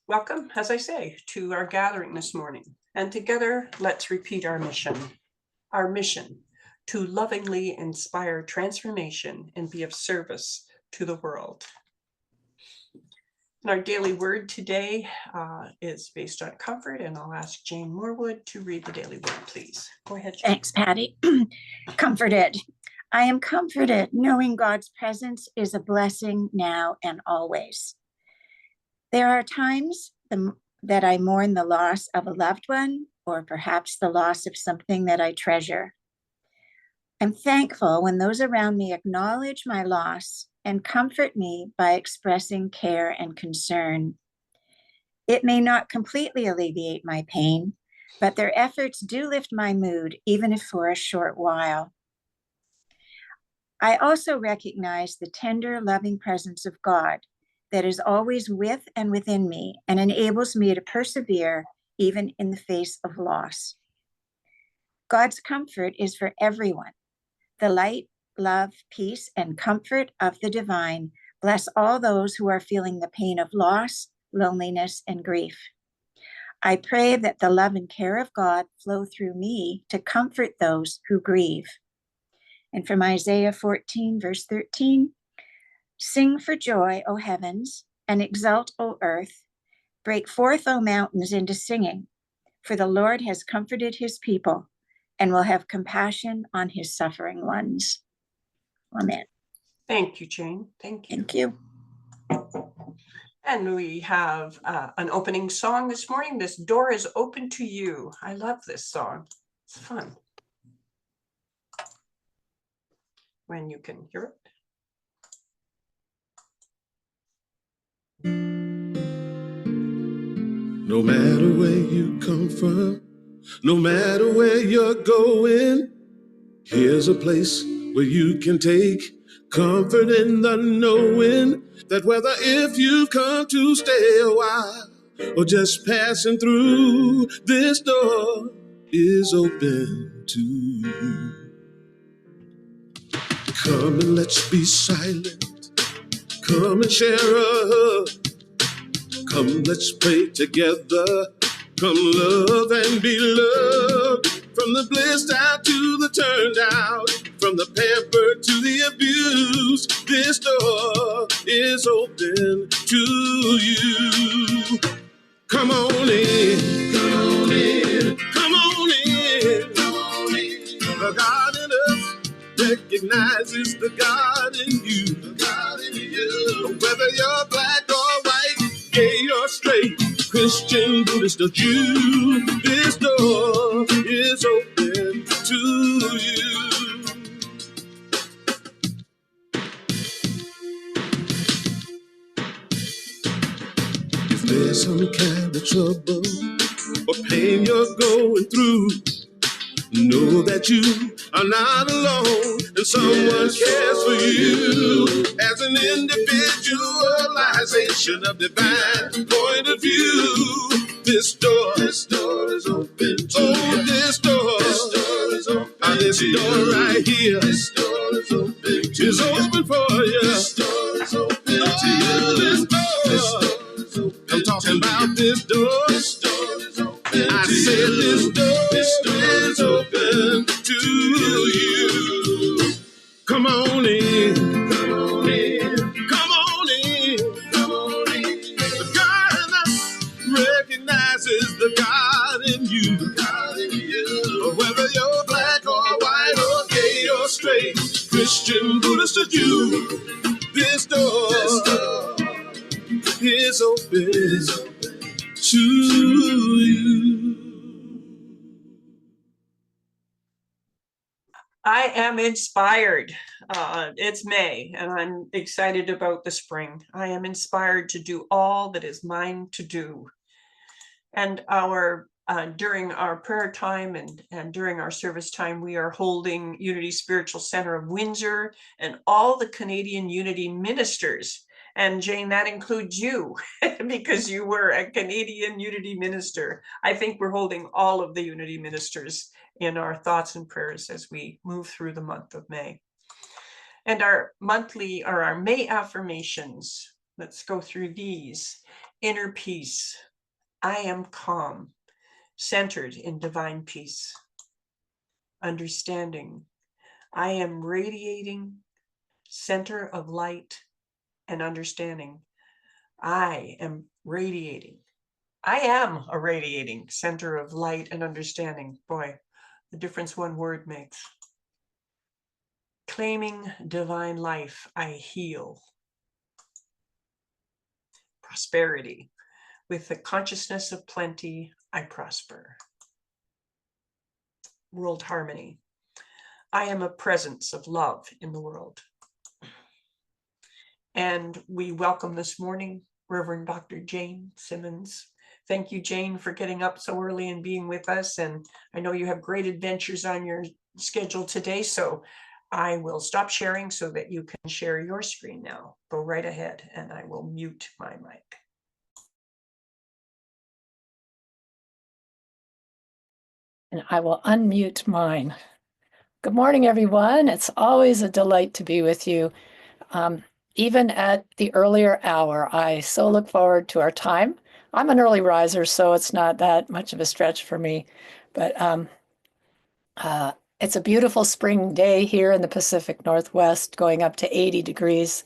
Welcome, as I say, to our gathering this morning. And together, let's repeat our mission. Our mission to lovingly inspire transformation and be of service to the world. And our daily word today is based on comfort, and I'll ask Jane Morwood to read the daily word, please. Go ahead, Jane. Thanks, Patty. Comforted. I am comforted knowing God's presence is a blessing now and always. There are times that I mourn the loss of a loved one, or perhaps the loss of something that I treasure. I'm thankful when those around me acknowledge my loss and comfort me by expressing care and concern. It may not completely alleviate my pain, but their efforts do lift my mood, even if for a short while. I also recognize the tender, loving presence of God that is always with and within me and enables me to persevere even in the face of loss. God's comfort is for everyone. The light, love, peace, and comfort of the divine bless all those who are feeling the pain of loss, loneliness, and grief. I pray that the love and care of God flow through me to comfort those who grieve. And from Isaiah 14, verse 13, sing for joy, O heavens, and exult, O earth. Break forth, O mountains, into singing, for the Lord has comforted his people and will have compassion on his suffering ones. Amen. Thank you, Jane. Thank you. Thank you. And we have an opening song this morning. This door is open to you. I love this song. It's fun. When you can hear it. No matter where you come from, no matter where you're going, here's a place where you can take comfort in the knowing that whether if you've come to stay a while or just passing through, this door is open to you. Come and let's be silent. Come and share a hug. Come, let's pray together. Come, love and be loved. From the blissed out to the turned out, from the pampered to the abused, this door is open to you. Come on in, come on in, come on in, come on in. The God in us recognizes the God in you, the God in you. Whether you're black or white, gay or straight, Christian, Buddhist or Jew, this door is open to you. If there's some kind of trouble or pain you're going through, know that you are not alone and someone cares for you. As an individualization of divine point of view, this door is open to you. This door is open. This door right here, this door is open. Is open for you. This door is open to you. This door is open. I'm talking about this door. This door is open. I said this door is open to you. Come on in, come on in, come on in, come on in. The God in us recognizes the God in you, the God in you. Whether you're black or white or gay or straight, Christian, Buddhist or Jew, this door is open to you. I am inspired. It's May, and I'm excited about the spring. I am inspired to do all that is mine to do. And during our prayer time and during our service time, we are holding Unity Spiritual Center of Windsor and all the Canadian Unity ministers. And Jane, that includes you, because you were a Canadian Unity minister. I think we're holding all of the Unity ministers in our thoughts and prayers as we move through the month of May. And our monthly or our May affirmations, let's go through these. inner peace. I am calm, centered in divine peace. Understanding. I am radiating, center of light and understanding. I am radiating. I am a radiating center of light and understanding. Boy, the difference one word makes. Claiming divine life, I heal. Prosperity. With the consciousness of plenty, I prosper. World harmony. I am a presence of love in the world. And we welcome this morning Reverend Dr. Jane Simmons. Thank you, Jane, for getting up so early and being with us. And I know you have great adventures on your schedule today, so I will stop sharing so that you can share your screen now. Go right ahead, and I will mute my mic. And I will unmute mine. Good morning, everyone. It's always a delight to be with you. Even at the earlier hour, I so look forward to our time. I'm an early riser, so it's not that much of a stretch for me. But it's a beautiful spring day here in the Pacific Northwest, going up to 80 degrees.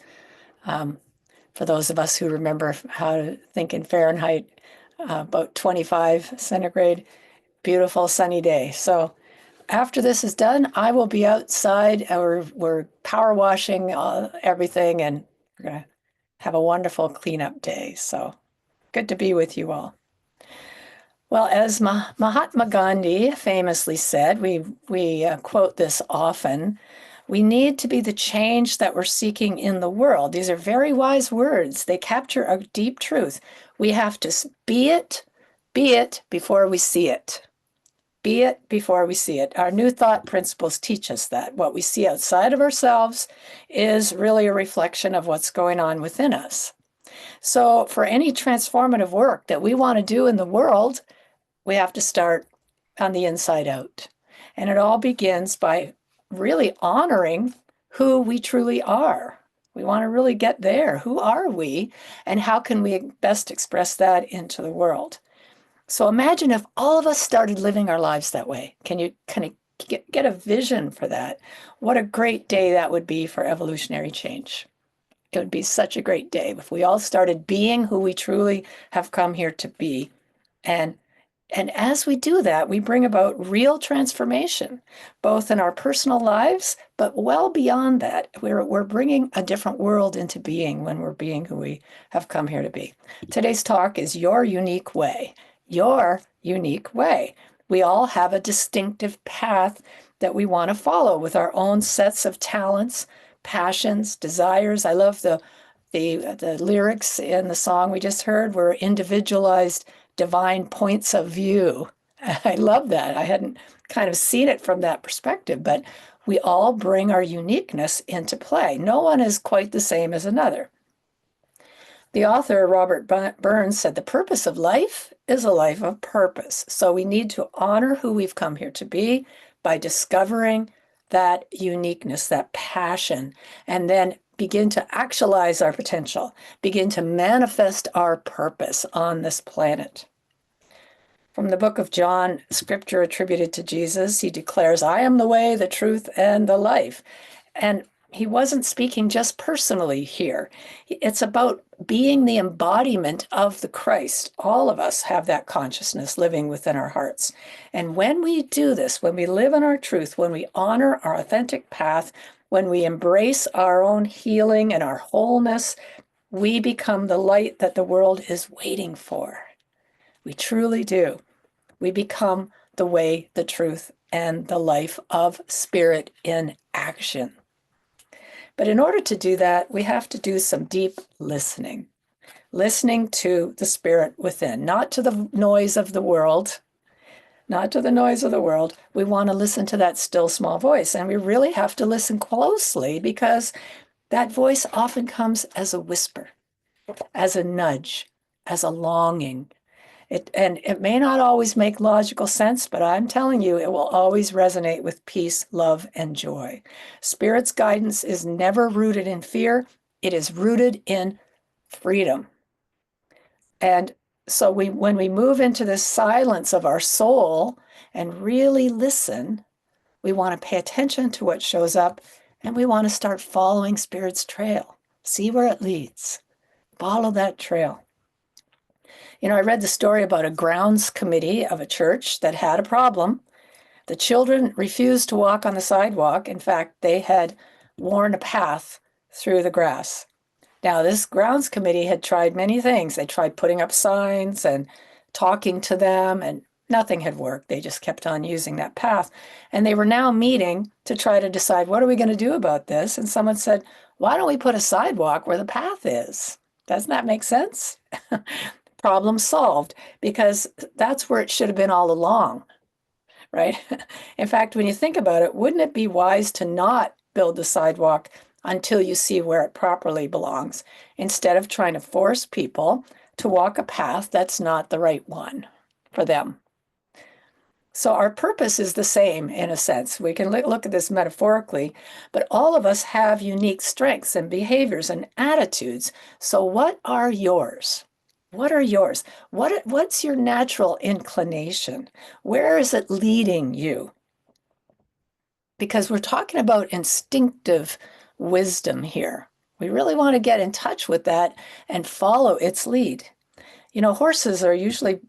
For those of us who remember how to think in Fahrenheit, about 25 centigrade, beautiful sunny day. So after this is done, I will be outside. We're power washing everything, and we're going to have a wonderful cleanup day. So good to be with you all. Well, as Mahatma Gandhi famously said, we quote this often, we need to be the change that we're seeking in the world. These are very wise words. They capture a deep truth. We have to be it before we see it. Be it before we see it. Our new thought principles teach us that what we see outside of ourselves is really a reflection of what's going on within us. So for any transformative work that we want to do in the world, we have to start on the inside out. And it all begins by really honoring who we truly are. We want to really get there. Who are we? And how can we best express that into the world? So imagine if all of us started living our lives that way. Can you kind of get a vision for that? What a great day that would be for evolutionary change. It would be such a great day if we all started being who we truly have come here to be. And as we do that, we bring about real transformation, both in our personal lives, but well beyond that. We're bringing a different world into being when we're being who we have come here to be. Today's talk is Your Unique Way. Your unique way. We all have a distinctive path that we want to follow with our own sets of talents, passions, desires. I love the lyrics in the song we just heard were individualized divine points of view. I love that. I hadn't kind of seen it from that perspective, but we all bring our uniqueness into play. No one is quite the same as another. The author, Robert Burns, said the purpose of life is a life of purpose. So we need to honor who we've come here to be by discovering that uniqueness, that passion, and then begin to actualize our potential, begin to manifest our purpose on this planet. From the book of John, scripture attributed to Jesus, he declares, I am the way, the truth, and the life. And he wasn't speaking just personally here. It's about being the embodiment of the Christ. All of us have that consciousness living within our hearts. And when we do this, when we live in our truth, when we honor our authentic path, when we embrace our own healing and our wholeness, we become the light that the world is waiting for. We truly do. We become the way, the truth, and the life of spirit in action. But in order to do that, we have to do some deep listening to the spirit within, not to the noise of the world, not to the noise of the world. We want to listen to that still small voice, and we really have to listen closely because that voice often comes as a whisper, as a nudge, as a longing. It may not always make logical sense, but I'm telling you, it will always resonate with peace, love, and joy. Spirit's guidance is never rooted in fear. It is rooted in freedom. And so when we move into the silence of our soul and really listen, we want to pay attention to what shows up, and we want to start following Spirit's trail. See where it leads. Follow that trail. I read the story about a grounds committee of a church that had a problem. The children refused to walk on the sidewalk. In fact, they had worn a path through the grass. Now, this grounds committee had tried many things. They tried putting up signs and talking to them, and nothing had worked. They just kept on using that path. And they were now meeting to try to decide, what are we going to do about this? And someone said, why don't we put a sidewalk where the path is? Doesn't that make sense? Problem solved, because that's where it should have been all along, right? In fact, when you think about it, wouldn't it be wise to not build the sidewalk until you see where it properly belongs, instead of trying to force people to walk a path that's not the right one for them? So our purpose is the same in a sense. We can look at this metaphorically, but all of us have unique strengths and behaviors and attitudes. So what are yours? What are yours? What's your natural inclination? Where is it leading you? Because we're talking about instinctive wisdom here. We really want to get in touch with that and follow its lead. Horses are usually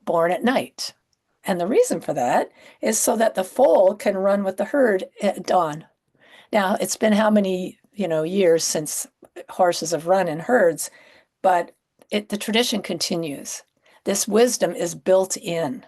born at night. And the reason for that is so that the foal can run with the herd at dawn. Now, it's been how many, years since horses have run in herds, but the tradition continues. This wisdom is built in.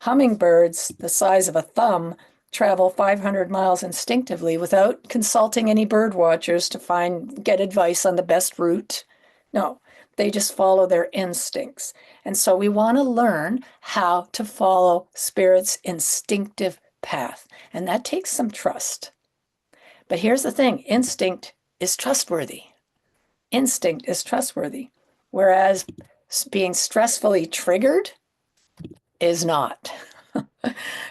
Hummingbirds the size of a thumb travel 500 miles instinctively without consulting any bird watchers to get advice on the best route. No, they just follow their instincts. And so we want to learn how to follow Spirit's instinctive path. And that takes some trust. But here's the thing, instinct is trustworthy. Instinct is trustworthy, whereas being stressfully triggered is not.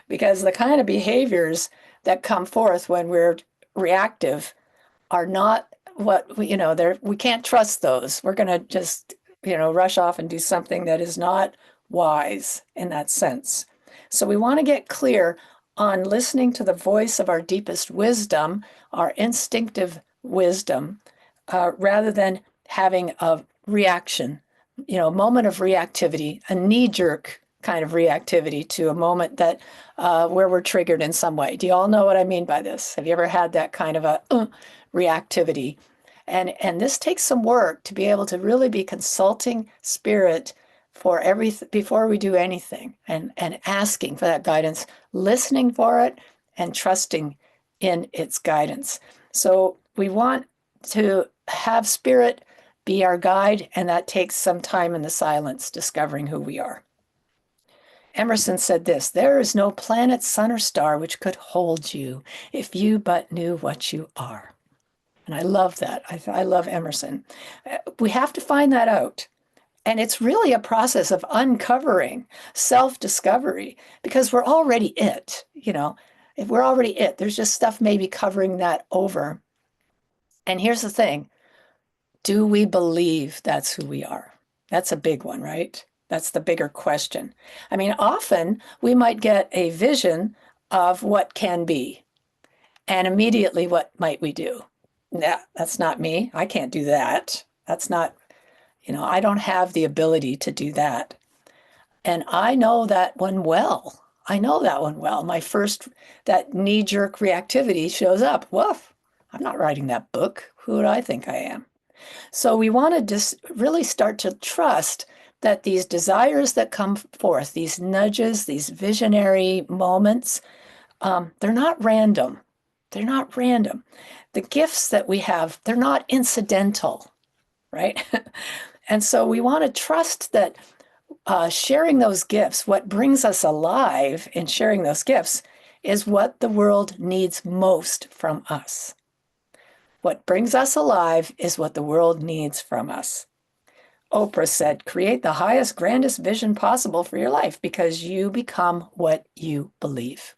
Because the kind of behaviors that come forth when we're reactive are not what we can't trust those. We're going to just, rush off and do something that is not wise in that sense. So we want to get clear on listening to the voice of our deepest wisdom, our instinctive wisdom, rather than having a reaction, a moment of reactivity, a knee-jerk kind of reactivity to a moment that where we're triggered in some way. Do you all know what I mean by this? Have you ever had that kind of a reactivity? And this takes some work to be able to really be consulting Spirit for everything before we do anything, and asking for that guidance, listening for it, and trusting in its guidance. So we want to have Spirit be our guide, and that takes some time in the silence, discovering who we are. Emerson said this, "There is no planet, sun, or star which could hold you if you but knew what you are." And I love that. I love Emerson. We have to find that out. And it's really a process of uncovering self-discovery, because we're already it, if we're already it, there's just stuff maybe covering that over. And here's the thing. Do we believe that's who we are? That's a big one, right? That's the bigger question. I mean, often we might get a vision of what can be, and immediately what might we do? Nah, that's not me. I can't do that. That's not, I don't have the ability to do that. And I know that one well. I know that one well. That knee-jerk reactivity shows up. Woof, I'm not writing that book. Who do I think I am? So we want to just really start to trust that these desires that come forth, these nudges, these visionary moments, they're not random. They're not random. The gifts that we have, they're not incidental, right? And so we want to trust that sharing those gifts, what brings us alive in sharing those gifts, is what the world needs most from us. What brings us alive is what the world needs from us. Oprah said, "Create the highest, grandest vision possible for your life, because you become what you believe."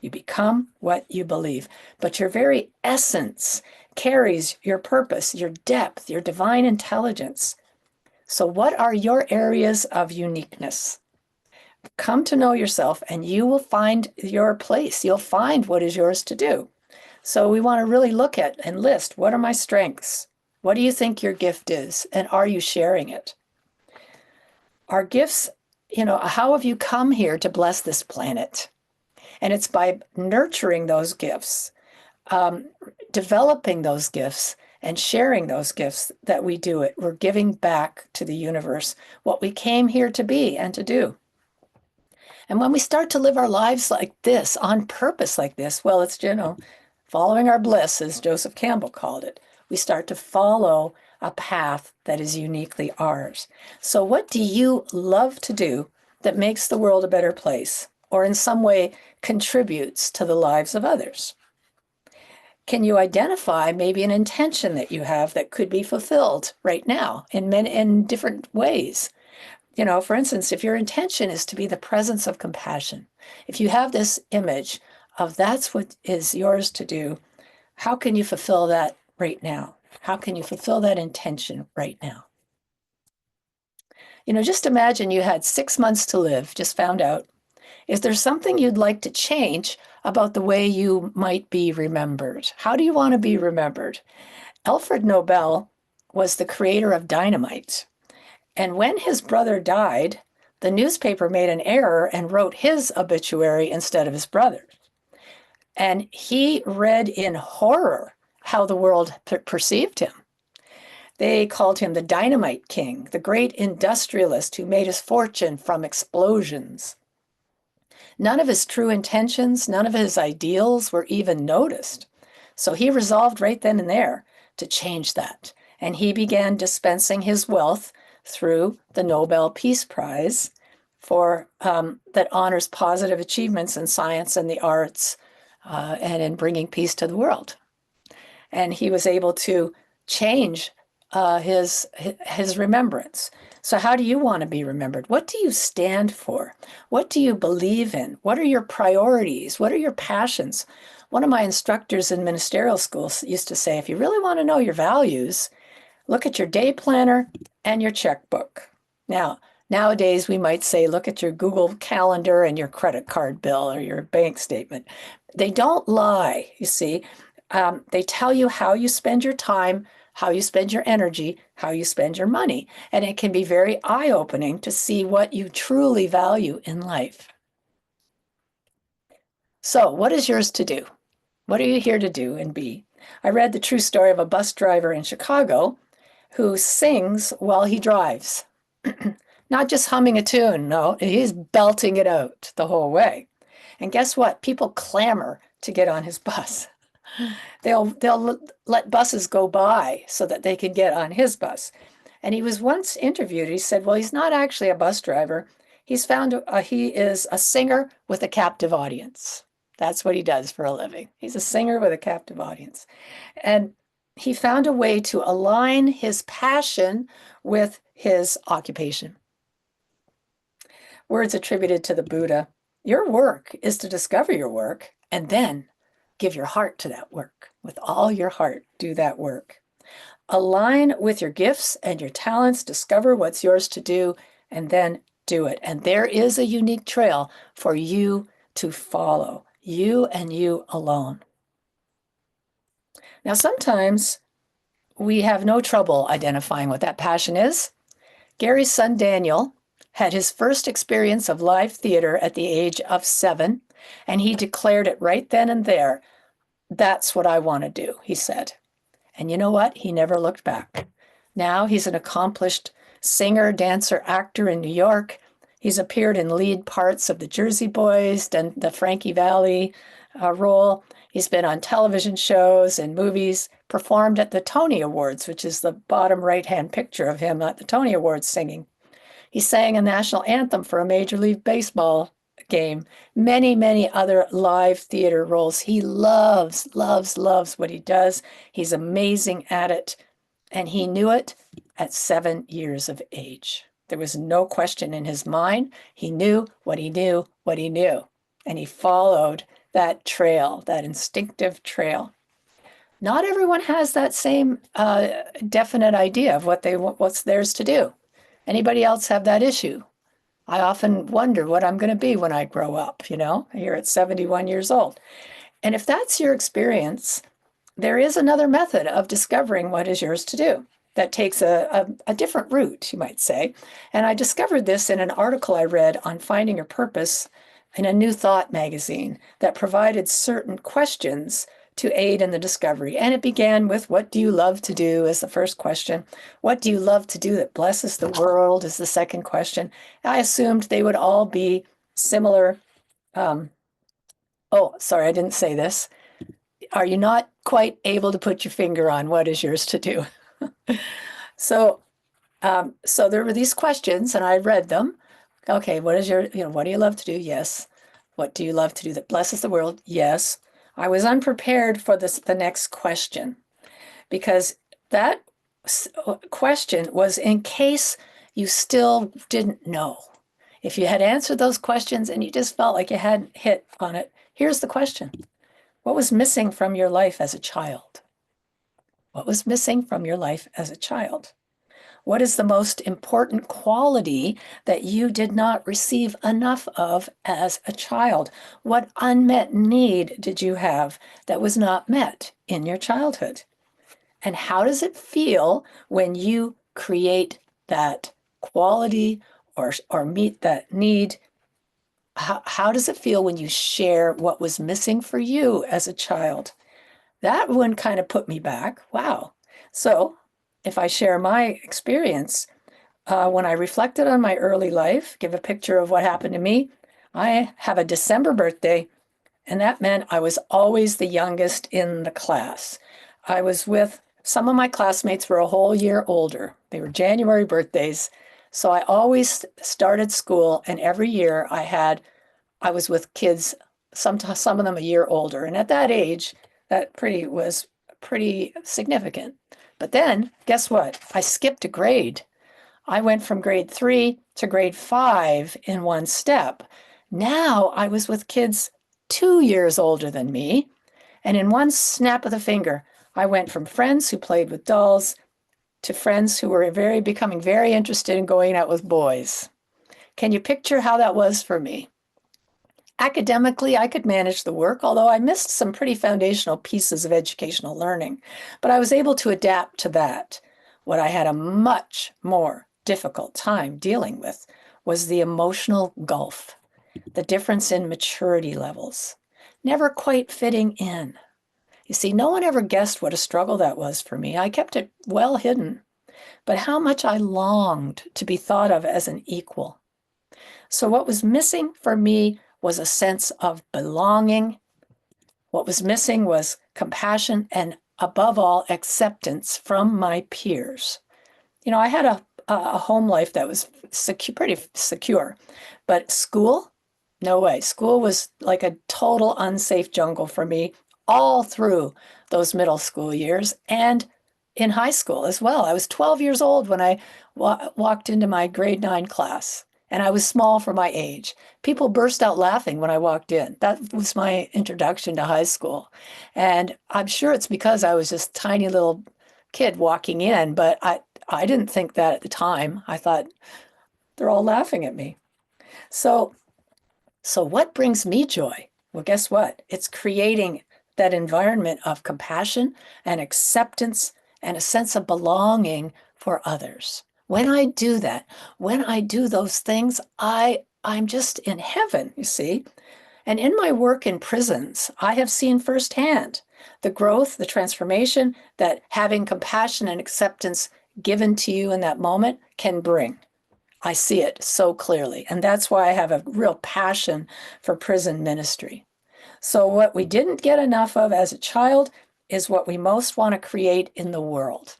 You become what you believe. But your very essence carries your purpose, your depth, your divine intelligence. So what are your areas of uniqueness? Come to know yourself and you will find your place. You'll find what is yours to do. So we want to really look at and list, what are my strengths? What do you think your gift is? And are you sharing it? Our gifts, how have you come here to bless this planet? And it's by nurturing those gifts, developing those gifts, and sharing those gifts that we do it. We're giving back to the universe what we came here to be and to do. And when we start to live our lives like this, on purpose like this, well, it's, following our bliss, as Joseph Campbell called it. We start to follow a path that is uniquely ours. So what do you love to do that makes the world a better place, or in some way contributes to the lives of others? Can you identify maybe an intention that you have that could be fulfilled right now in different ways? For instance, if your intention is to be the presence of compassion, if you have this image of that's what is yours to do, how can you fulfill that right now? How can you fulfill that intention right now? Just imagine you had 6 months to live, just found out. Is there something you'd like to change about the way you might be remembered? How do you want to be remembered? Alfred Nobel was the creator of dynamite. And when his brother died, the newspaper made an error and wrote his obituary instead of his brother's. And he read in horror how the world perceived him. They called him the Dynamite King, the great industrialist who made his fortune from explosions. None of his true intentions, none of his ideals were even noticed. So he resolved right then and there to change that. And he began dispensing his wealth through the Nobel Peace Prize for that honors positive achievements in science and the arts and in bringing peace to the world. And he was able to change his remembrance. So how do you want to be remembered? What do you stand for? What do you believe in? What are your priorities? What are your passions? One of my instructors in ministerial schools used to say, if you really want to know your values, look at your day planner and your checkbook. Now, nowadays we might say, look at your Google Calendar and your credit card bill or your bank statement. They don't lie, you see. They tell you how you spend your time, how you spend your energy, how you spend your money. And it can be very eye-opening to see what you truly value in life. So what is yours to do? What are you here to do and be? I read the true story of a bus driver in Chicago who sings while he drives. Not just humming a tune, no, he's belting it out the whole way. And guess what? People clamor to get on his bus. They'll let buses go by so that they can get on his bus. And he was once interviewed. He said, well, he's not actually a bus driver. He is a singer with a captive audience. That's what he does for a living. He's a singer with a captive audience. And he found a way to align his passion with his occupation. Words attributed to the Buddha. Your work is to discover your work and then give your heart to that work. With all your heart, do that work. Align with your gifts and your talents, discover what's yours to do, and then do it. And there is a unique trail for you to follow, you and you alone. Now, sometimes we have no trouble identifying what that passion is. Gary's son, Daniel, had his first experience of live theater at the age of 7, and he declared it right then and there. That's what I want to do, he said. And you know what? He never looked back. Now he's an accomplished singer, dancer, actor in New York. He's appeared in lead parts of the Jersey Boys and the Frankie Valli role. He's been on television shows and movies, performed at the Tony Awards, which is the bottom right-hand picture of him at the Tony Awards singing. He sang a national anthem for a Major League Baseball game, many, many other live theater roles. He loves what he does. He's amazing at it. And he knew it at 7 years of age. There was no question in his mind. He knew what he knew, what he knew. And he followed that trail, that instinctive trail. Not everyone has that same definite idea of what's theirs to do. Anybody else have that issue? I often wonder what I'm going to be when I grow up, you know, here at 71 years old. And if that's your experience, there is another method of discovering what is yours to do that takes a different route, you might say. And I discovered this in an article I read on finding your purpose in a New Thought magazine that provided certain questions to aid in the discovery. And it began with, what do you love to do, as the first question. What do you love to do that blesses the world is the second question. I assumed they would all be similar. Oh, sorry, I didn't say this. Are you not quite able to put your finger on what is yours to do? So there were these questions, and I read them. Okay, what is what do you love to do? Yes. What do you love to do that blesses the world? Yes. I was unprepared for the next question, because that question was in case you still didn't know. If you had answered those questions and you just felt like you hadn't hit on it, here's the question. What was missing from your life as a child? What was missing from your life as a child? What is the most important quality that you did not receive enough of as a child? What unmet need did you have that was not met in your childhood? And how does it feel when you create that quality or meet that need? How does it feel when you share what was missing for you as a child? That one kind of put me back. Wow. So if I share my experience, when I reflected on my early life, give a picture of what happened to me, I have a December birthday, and that meant I was always the youngest in the class. I was with some of my classmates were a whole year older. They were January birthdays. So I always started school, and every year I was with kids, some of them a year older. And at that age, that was pretty significant. But then, guess what? I skipped a grade. I went from grade 3 to grade 5 in one step. Now I was with kids 2 years older than me. And in one snap of the finger, I went from friends who played with dolls to friends who were becoming very interested in going out with boys. Can you picture how that was for me? Academically, I could manage the work, although I missed some pretty foundational pieces of educational learning, but I was able to adapt to that. What I had a much more difficult time dealing with was the emotional gulf, the difference in maturity levels, never quite fitting in. You see, no one ever guessed what a struggle that was for me. I kept it well hidden, but how much I longed to be thought of as an equal. So what was missing for me was a sense of belonging. What was missing was compassion and, above all, acceptance from my peers. You know, I had a home life that was pretty secure, but school, no way. School was like a total unsafe jungle for me all through those middle school years and in high school as well. I was 12 years old when I walked into my grade 9 class. And I was small for my age. People burst out laughing when I walked in. That was my introduction to high school. And I'm sure it's because I was this tiny little kid walking in, but I didn't think that at the time. I thought, they're all laughing at me. So what brings me joy? Well, guess what? It's creating that environment of compassion and acceptance and a sense of belonging for others. When I do that, when I do those things, I'm just in heaven, you see. And in my work in prisons, I have seen firsthand the growth, the transformation that having compassion and acceptance given to you in that moment can bring. I see it so clearly. And that's why I have a real passion for prison ministry. So what we didn't get enough of as a child is what we most want to create in the world.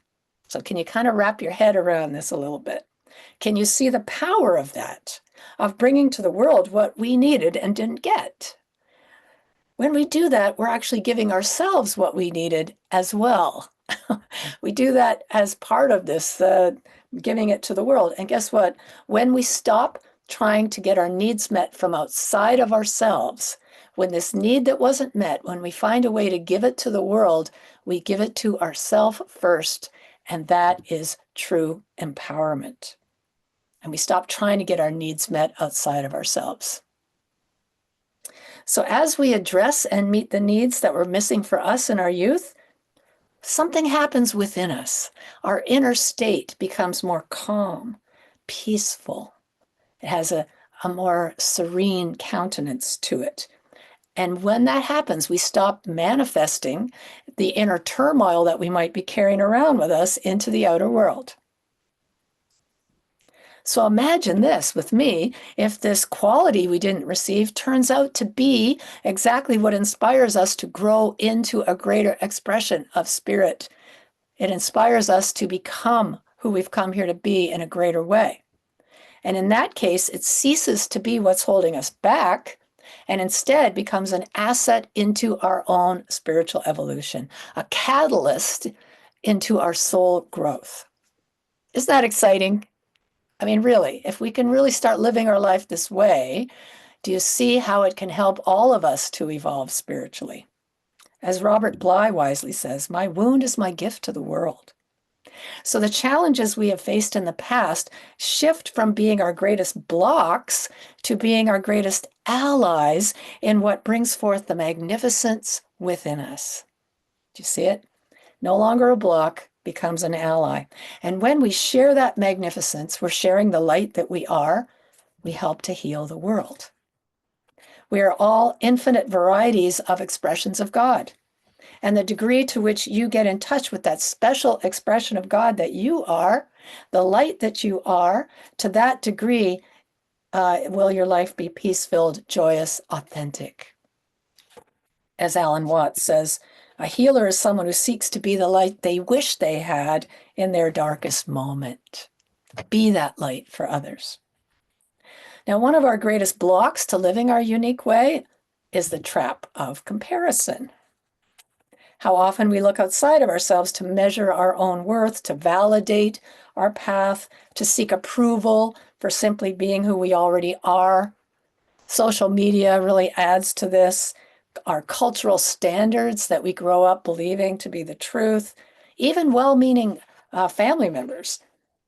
So can you kind of wrap your head around this a little bit? Can you see the power of that, of bringing to the world what we needed and didn't get? When we do that, we're actually giving ourselves what we needed as well. We do that as part of this, giving it to the world. And guess what? When we stop trying to get our needs met from outside of ourselves, when this need that wasn't met, when we find a way to give it to the world, we give it to ourselves first. And that is true empowerment. and we stop trying to get our needs met outside of ourselves. So as we address and meet the needs that were missing for us in our youth, something happens within us. Our inner state becomes more calm, peaceful. It has a more serene countenance to it. And when that happens, we stop manifesting the inner turmoil that we might be carrying around with us into the outer world. So imagine this with me, if this quality we didn't receive turns out to be exactly what inspires us to grow into a greater expression of spirit. It inspires us to become who we've come here to be in a greater way. And in that case, it ceases to be what's holding us back and instead becomes an asset into our own spiritual evolution, a catalyst into our soul growth. Isn't that exciting? I mean, really, if we can really start living our life this way, do you see how it can help all of us to evolve spiritually? As Robert Bly wisely says, my wound is my gift to the world. So the challenges we have faced in the past shift from being our greatest blocks to being our greatest allies in what brings forth the magnificence within us. Do you see it? No longer a block becomes an ally. And when we share that magnificence, we're sharing the light that we are, we help to heal the world. We are all infinite varieties of expressions of God. And the degree to which you get in touch with that special expression of God that you are, the light that you are, to that degree will your life be peace-filled, joyous, authentic. As Alan Watts says, a healer is someone who seeks to be the light they wish they had in their darkest moment. Be that light for others. Now, one of our greatest blocks to living our unique way is the trap of comparison. How often we look outside of ourselves to measure our own worth, to validate our path, to seek approval for simply being who we already are. Social media really adds to this. Our cultural standards that we grow up believing to be the truth. Even well-meaning family members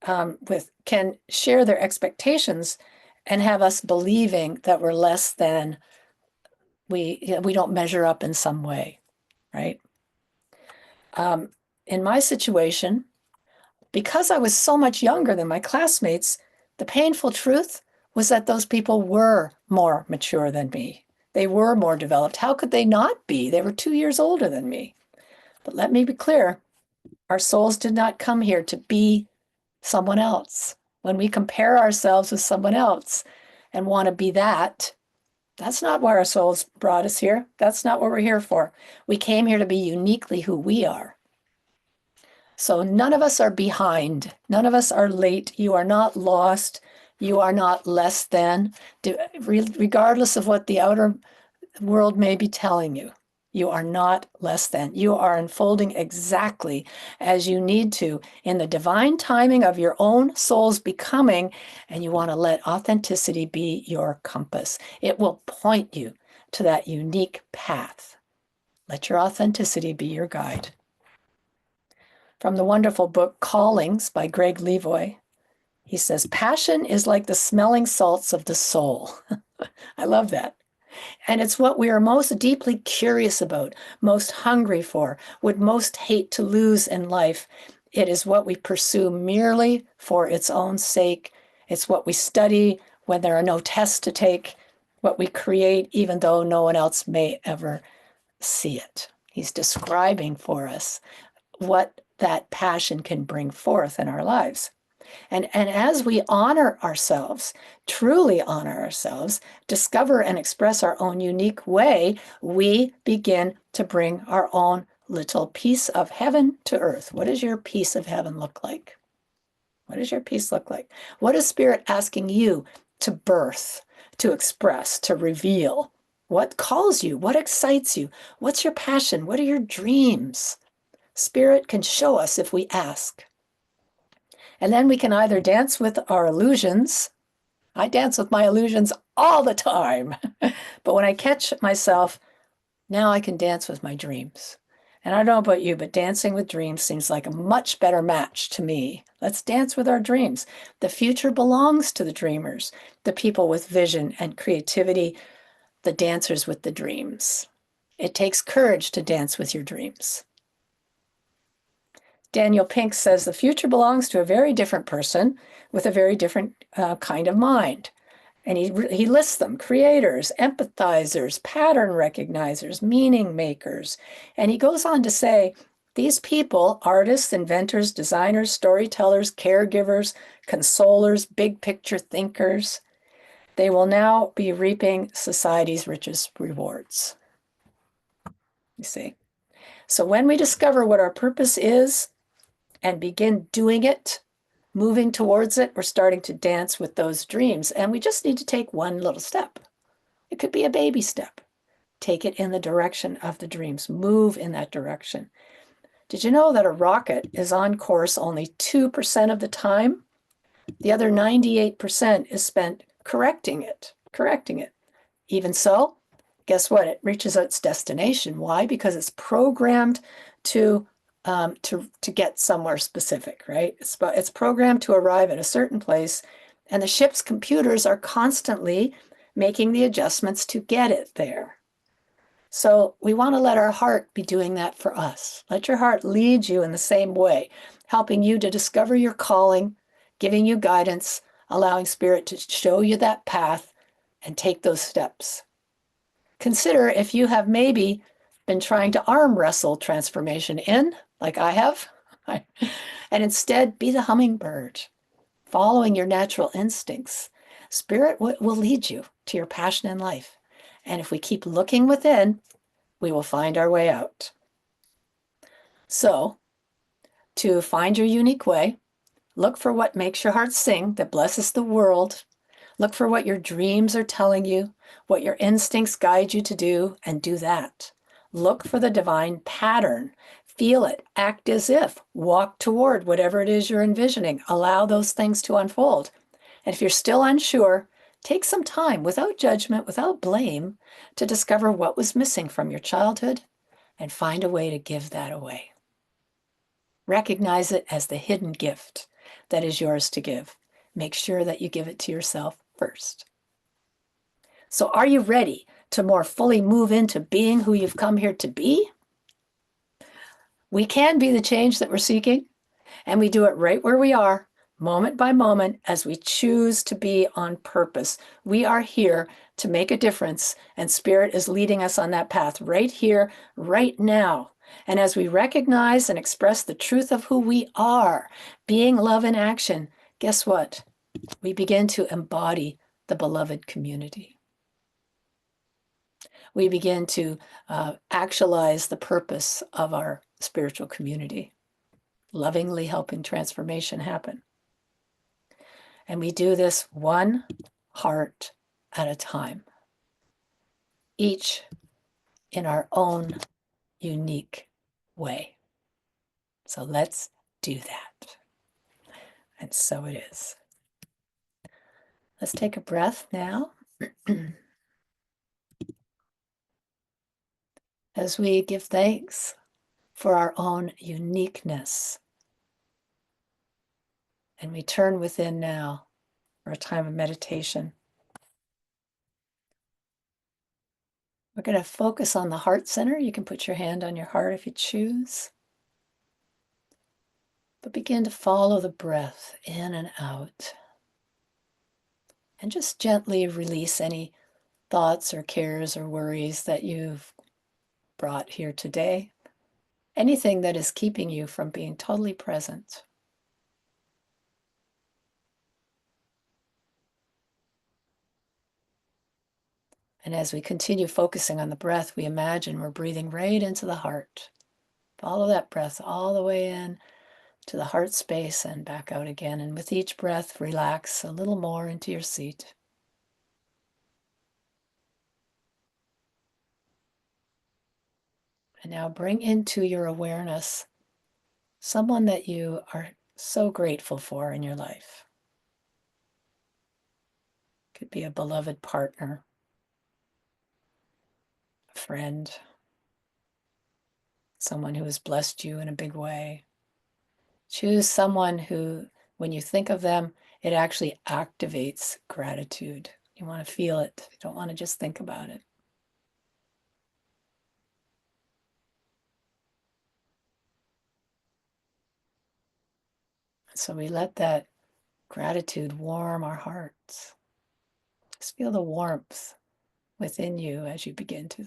can share their expectations and have us believing that we're less than, we don't measure up in some way, right? In my situation, because I was so much younger than my classmates, the painful truth was that those people were more mature than me. They were more developed. How could they not be? They were 2 years older than me. But let me be clear, our souls did not come here to be someone else. When we compare ourselves with someone else and want to be that, that's not why our souls brought us here. That's not what we're here for. We came here to be uniquely who we are. So none of us are behind. None of us are late. You are not lost. You are not less than, regardless of what the outer world may be telling you. You are not less than. You are unfolding exactly as you need to in the divine timing of your own soul's becoming, and you want to let authenticity be your compass. It will point you to that unique path. Let your authenticity be your guide. From the wonderful book Callings by Greg Levoy, he says, passion is like the smelling salts of the soul. I love that. And it's what we are most deeply curious about, most hungry for, would most hate to lose in life. It is what we pursue merely for its own sake. It's what we study when there are no tests to take, what we create even though no one else may ever see it. He's describing for us what that passion can bring forth in our lives. And as we honor ourselves, truly honor ourselves, discover and express our own unique way, we begin to bring our own little piece of heaven to earth. What does your piece of heaven look like? What does your piece look like? What is Spirit asking you to birth, to express, to reveal? What calls you? What excites you? What's your passion? What are your dreams? Spirit can show us if we ask. And then we can either dance with our illusions. I dance with my illusions all the time. But when I catch myself, now I can dance with my dreams. And I don't know about you, but dancing with dreams seems like a much better match to me. Let's dance with our dreams. The future belongs to the dreamers, the people with vision and creativity, the dancers with the dreams. It takes courage to dance with your dreams. Daniel Pink says the future belongs to a very different person with a very different kind of mind. And he lists them: creators, empathizers, pattern recognizers, meaning makers. And he goes on to say, these people, artists, inventors, designers, storytellers, caregivers, consolers, big picture thinkers, they will now be reaping society's richest rewards. You see? So when we discover what our purpose is and begin doing it, moving towards it, we're starting to dance with those dreams. And we just need to take one little step. It could be a baby step. Take it in the direction of the dreams. Move in that direction. Did you know that a rocket is on course only 2% of the time? The other 98% is spent correcting it. Even so, guess what? It reaches its destination. Why? Because it's programmed to get somewhere specific, right? It's programmed to arrive at a certain place, and the ship's computers are constantly making the adjustments to get it there. So we want to let our heart be doing that for us. Let your heart lead you in the same way, helping you to discover your calling, giving you guidance, allowing Spirit to show you that path and take those steps. Consider if you have maybe been trying to arm wrestle transformation in, like I have, and instead be the hummingbird, following your natural instincts. Spirit will lead you to your passion in life. And if we keep looking within, we will find our way out. So, to find your unique way, look for what makes your heart sing, that blesses the world. Look for what your dreams are telling you, what your instincts guide you to do, and do that. Look for the divine pattern. Feel it. Act as if. Walk toward whatever it is you're envisioning. Allow those things to unfold. And if you're still unsure, take some time without judgment, without blame, to discover what was missing from your childhood and find a way to give that away. Recognize it as the hidden gift that is yours to give. Make sure that you give it to yourself first. So are you ready to more fully move into being who you've come here to be? We can be the change that we're seeking, and we do it right where we are, moment by moment, as we choose to be on purpose. We are here to make a difference, and Spirit is leading us on that path right here, right now. And as we recognize and express the truth of who we are, being love in action, guess what? We begin to embody the beloved community. We begin to actualize the purpose of our spiritual community, lovingly helping transformation happen. And we do this one heart at a time, each in our own unique way. So let's do that. And so it is. Let's take a breath now. As we give thanks for our own uniqueness. And we turn within now for a time of meditation. We're going to focus on the heart center. You can put your hand on your heart if you choose. But begin to follow the breath in and out. And just gently release any thoughts or cares or worries that you've brought here today. Anything that is keeping you from being totally present. And as we continue focusing on the breath, we imagine we're breathing right into the heart. Follow that breath all the way in to the heart space and back out again. And with each breath, relax a little more into your seat. And now bring into your awareness someone that you are so grateful for in your life. Could be a beloved partner, a friend, someone who has blessed you in a big way. Choose someone who, when you think of them, it actually activates gratitude. You want to feel it. You don't want to just think about it. So we let that gratitude warm our hearts. Just feel the warmth within you as you begin to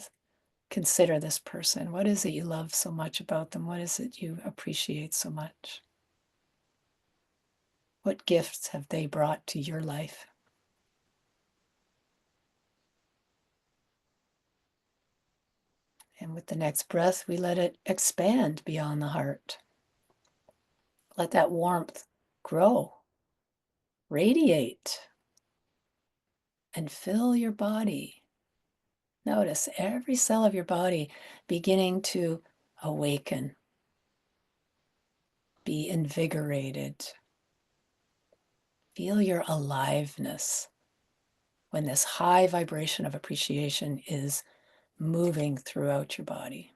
consider this person. What is it you love so much about them? What is it you appreciate so much? What gifts have they brought to your life? And with the next breath, we let it expand beyond the heart. Let that warmth grow, radiate, and fill your body. Notice every cell of your body beginning to awaken, be invigorated. Feel your aliveness when this high vibration of appreciation is moving throughout your body.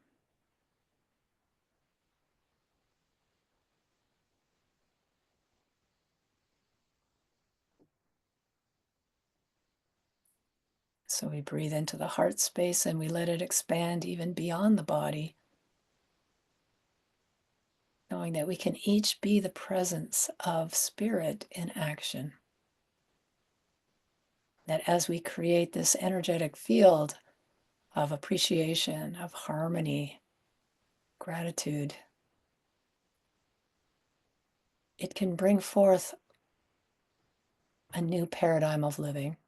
So we breathe into the heart space and we let it expand even beyond the body, knowing that we can each be the presence of spirit in action. That as we create this energetic field of appreciation, of harmony, gratitude, it can bring forth a new paradigm of living.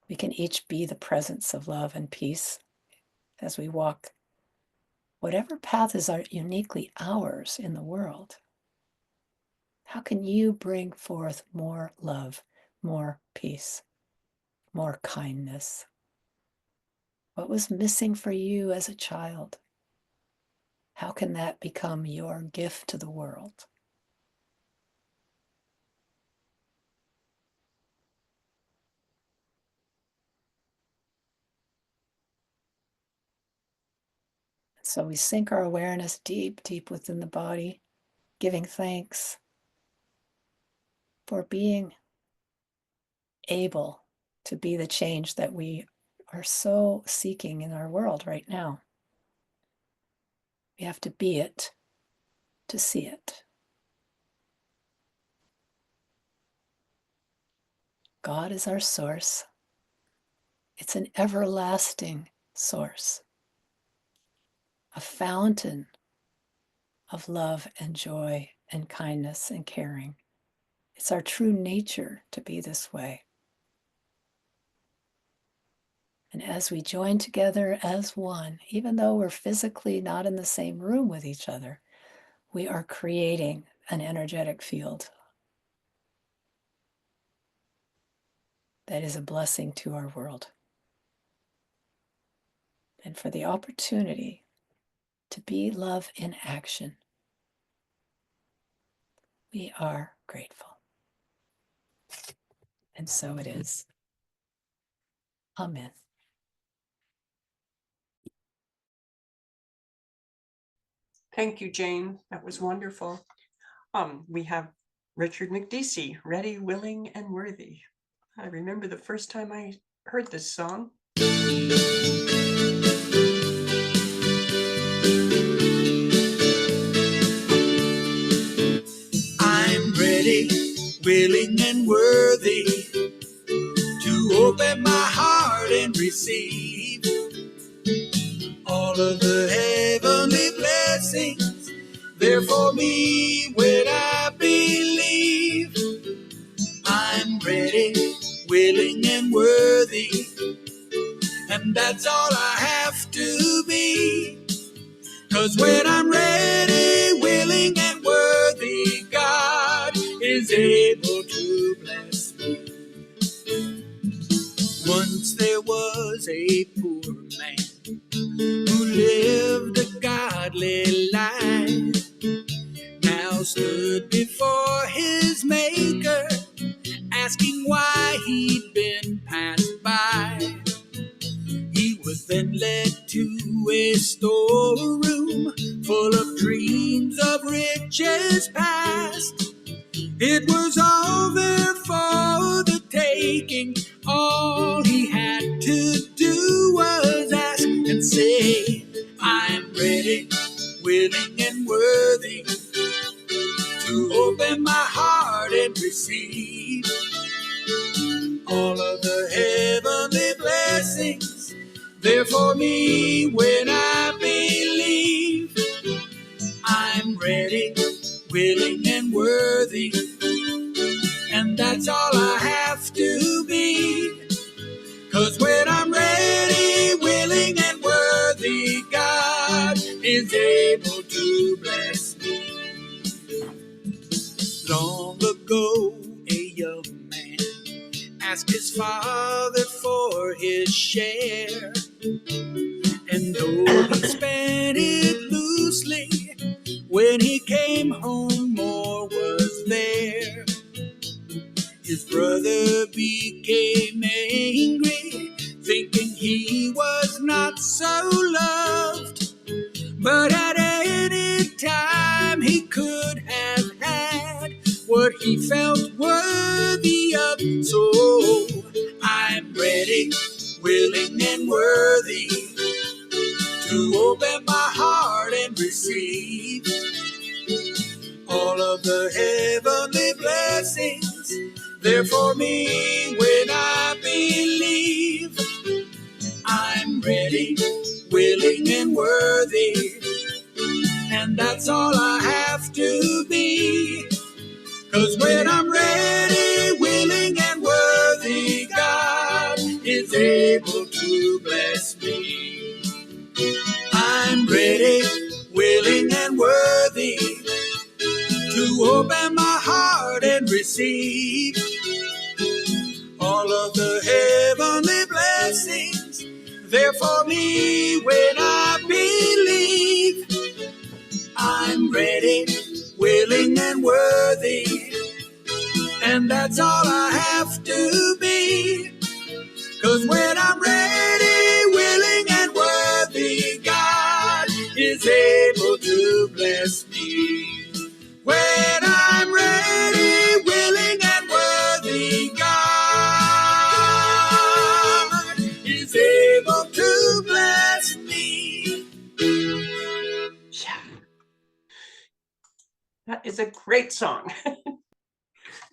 We can each be the presence of love and peace as we walk whatever path is uniquely ours in the world. How can you bring forth more love, more peace, more kindness? What was missing for you as a child? How can that become your gift to the world? So we sink our awareness deep, deep within the body, giving thanks for being able to be the change that we are so seeking in our world right now. We have to be it to see it. God is our source. It's an everlasting source, a fountain of love and joy and kindness and caring. It's our true nature to be this way. And as we join together as one, even though we're physically not in the same room with each other, we are creating an energetic field that is a blessing to our world. And for the opportunity to be love in action, we are grateful. And so it is. Amen. Thank you, Jane. That was wonderful. We have Richard McDeesey, Ready, Willing, and Worthy. I remember the first time I heard this song. I'm ready, willing, and worthy to open my heart and receive all of the heavenly blessings there for me when I believe. I'm ready, willing, and worthy, and that's all I have to be. 'Cause when I'm ready, willing, and worthy, God is able to bless me. Once there was a poor man who lived a godly life, now stood before his Maker, asking why he'd been passed by. He was then led to a storeroom speaking. All he had to do was ask and say, I'm ready, willing and worthy to open my heart and receive all of the heavenly blessings there for me when I believe. I'm ready, willing and worthy, and that's all I have to be. 'Cause when I'm ready, willing and worthy, God is able to bless me. Long ago, a young man asked his father for his share, and though he spent it loosely, when he came home, more was there. His brother became angry, thinking he was not so loved. But at any time he could have had what he felt worthy of. So I'm ready, willing and worthy to open my heart and receive all of the heavenly blessings there for me when I believe. I'm ready, willing and worthy, and that's all I have to be. 'Cause when I'm ready, willing and worthy, God is able to bless me. I'm ready, willing and worthy to open my heart and receive all of the heavenly blessings there for me when I believe. I'm ready, willing and worthy, and that's all I have to be. 'Cause when I'm ready, willing and worthy, God is able to bless me. When I'm ready, willing and worthy, God is able to bless me. Yeah. That is a great song.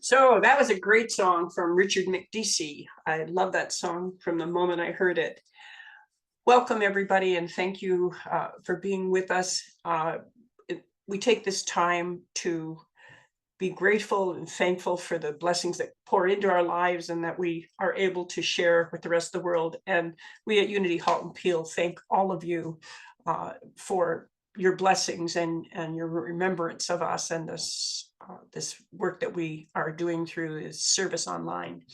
So that was a great song from Richard McDeesey. I love that song from the moment I heard it. Welcome, everybody, and thank you for being with us. We take this time to be grateful and thankful for the blessings that pour into our lives and that we are able to share with the rest of the world. And we at Unity Halton Peel thank all of you for your blessings and your remembrance of us and this work that we are doing through this service online.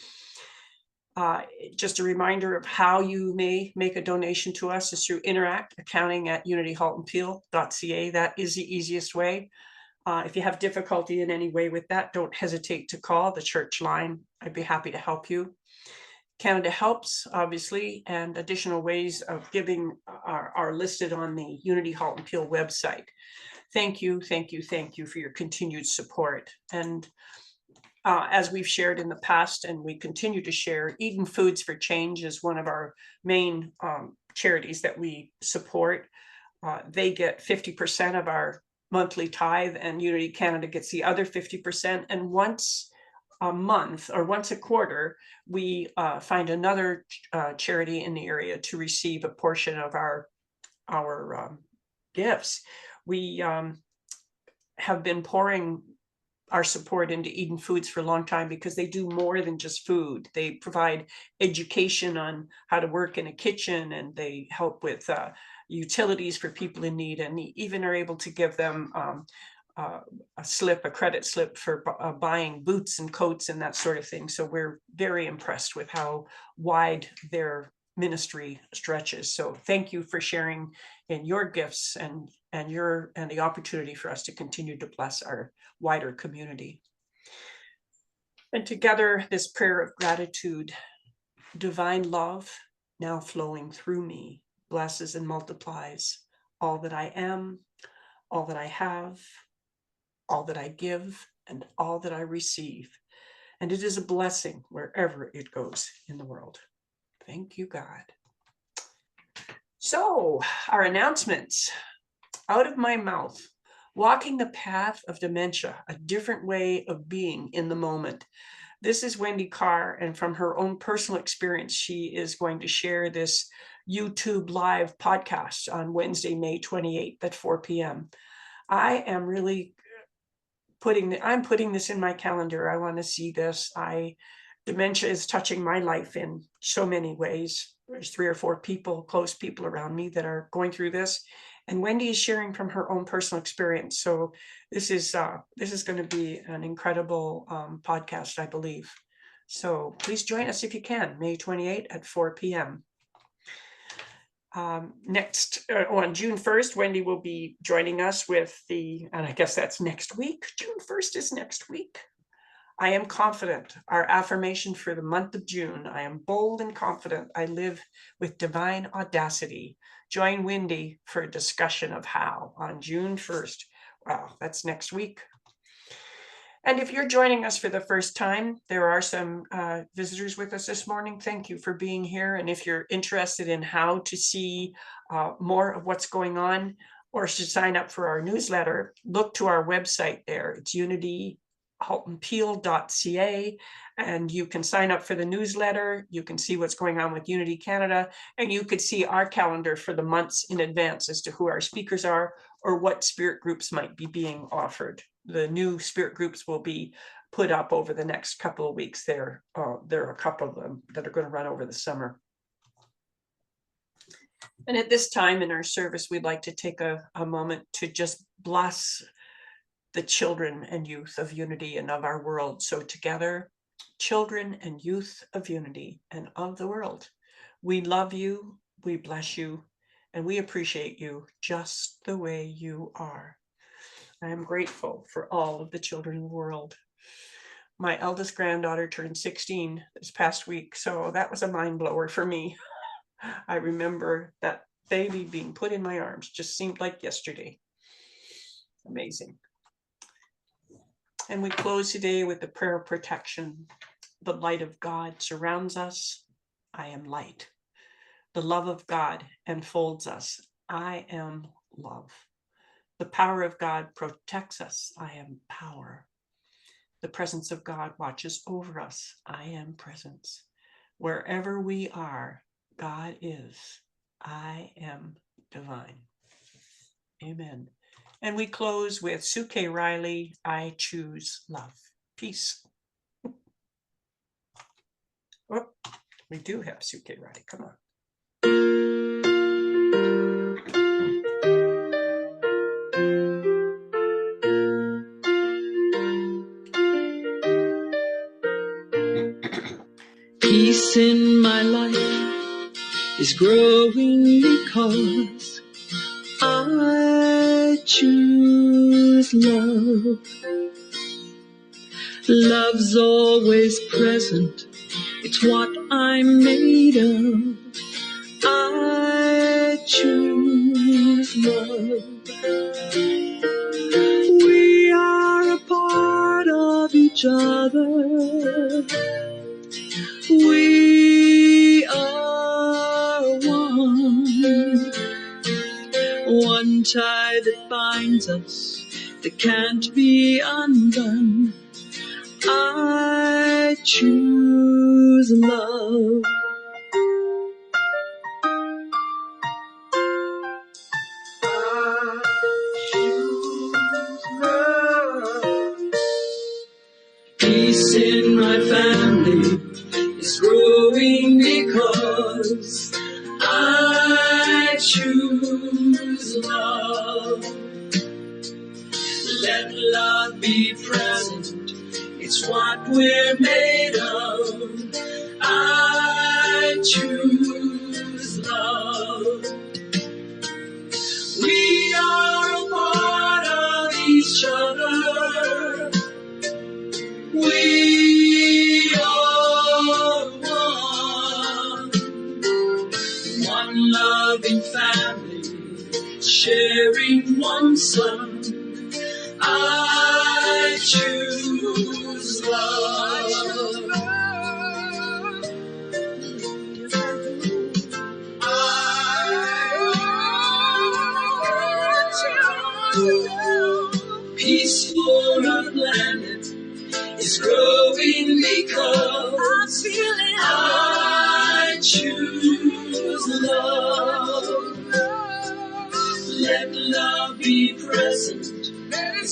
Just a reminder of how you may make a donation to us is through Interact accounting at unityhaltonpeel.ca. That is the easiest way. If you have difficulty in any way with that, don't hesitate to call the church line. I'd be happy to help you. Canada Helps, obviously, and additional ways of giving are listed on the Unity Halton Peel website. Thank you, thank you, thank you for your continued support. And as we've shared in the past, and we continue to share, Eden Foods for Change is one of our main charities that we support. They get 50% of our monthly tithe, and Unity Canada gets the other 50%. And once a month or once a quarter, we find another charity in the area to receive a portion of our gifts. We have been pouring our support into Eden Foods for a long time because they do more than just food. They provide education on how to work in a kitchen, and they help with utilities for people in need, and even are able to give them a credit slip for buying boots and coats and that sort of thing. So we're very impressed with how wide their ministry stretches. So thank you for sharing in your gifts and the opportunity for us to continue to bless our wider community. And together, this prayer of gratitude: divine love now flowing through me blesses and multiplies all that I am, all that I have, all that I give, and all that I receive. and it is a blessing wherever it goes in the world. Thank you, God. So, our announcements. Out of my mouth, walking the path of dementia, a different way of being in the moment. This is Wendy Carr, and from her own personal experience, she is going to share this YouTube live podcast on Wednesday, May 28th at 4 p.m. I am really putting this in my calendar. I want to see this. Dementia is touching my life in so many ways. There's 3 or 4 people, close people around me that are going through this. And Wendy is sharing from her own personal experience. So this is going to be an incredible podcast, I believe. So please join us if you can, May 28th at 4 p.m. Next, on June 1st, Wendy will be joining us with and I guess that's next week. June 1st is next week. I am confident, our affirmation for the month of June. I am bold and confident. I live with divine audacity. Join Wendy for a discussion of how on June 1st. Wow, that's next week. And if you're joining us for the first time, there are some visitors with us this morning. Thank you for being here. And if you're interested in how to see more of what's going on or to sign up for our newsletter, look to our website there. It's unityhaltonpeel.ca, and you can sign up for the newsletter. You can see what's going on with Unity Canada, and you could see our calendar for the months in advance as to who our speakers are or what spirit groups might be being offered. The new spirit groups will be put up over the next couple of weeks. There are a couple of them that are going to run over the summer. And at this time in our service, we'd like to take a moment to just bless the children and youth of Unity and of our world. So together, children and youth of Unity and of the world, we love you, we bless you, and we appreciate you just the way you are. I am grateful for all of the children in the world. My eldest granddaughter turned 16 this past week, so that was a mind blower for me. I remember that baby being put in my arms, just seemed like yesterday. Amazing. And we close today with the prayer of protection. The light of God surrounds us. I am light. The love of God enfolds us. I am love. The power of God protects us. I am power. The presence of God watches over us. I am presence. Wherever we are, God is. I am divine. Amen. And we close with Sue K. Riley, I choose love. Peace. Oh, we do have Sue K. Riley. Come on. Peace in my life is growing because I choose love. Love's always present. It's what I'm made of. I choose love. We are a part of each other. We are one tie that binds us, that can't be undone. I choose love. I choose love. Peace in my family is growing because I choose love. Let love be present. It's what we're made of. I choose love. We are a part of each other. We are one loving family, sharing one son. I choose love.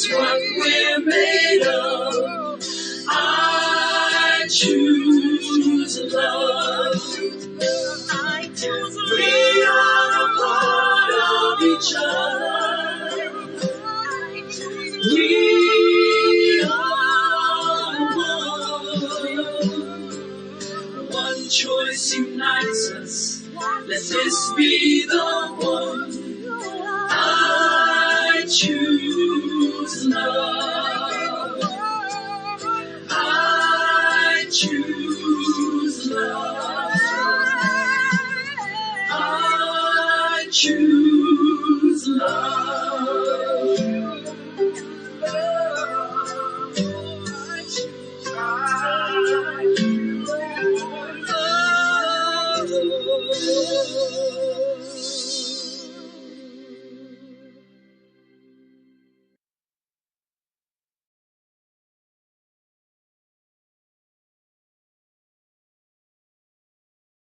It's what we're made of. I choose love. I choose love. We are a part of each other. We are one. One choice unites us. Let this be the one. I choose love. I choose love. I choose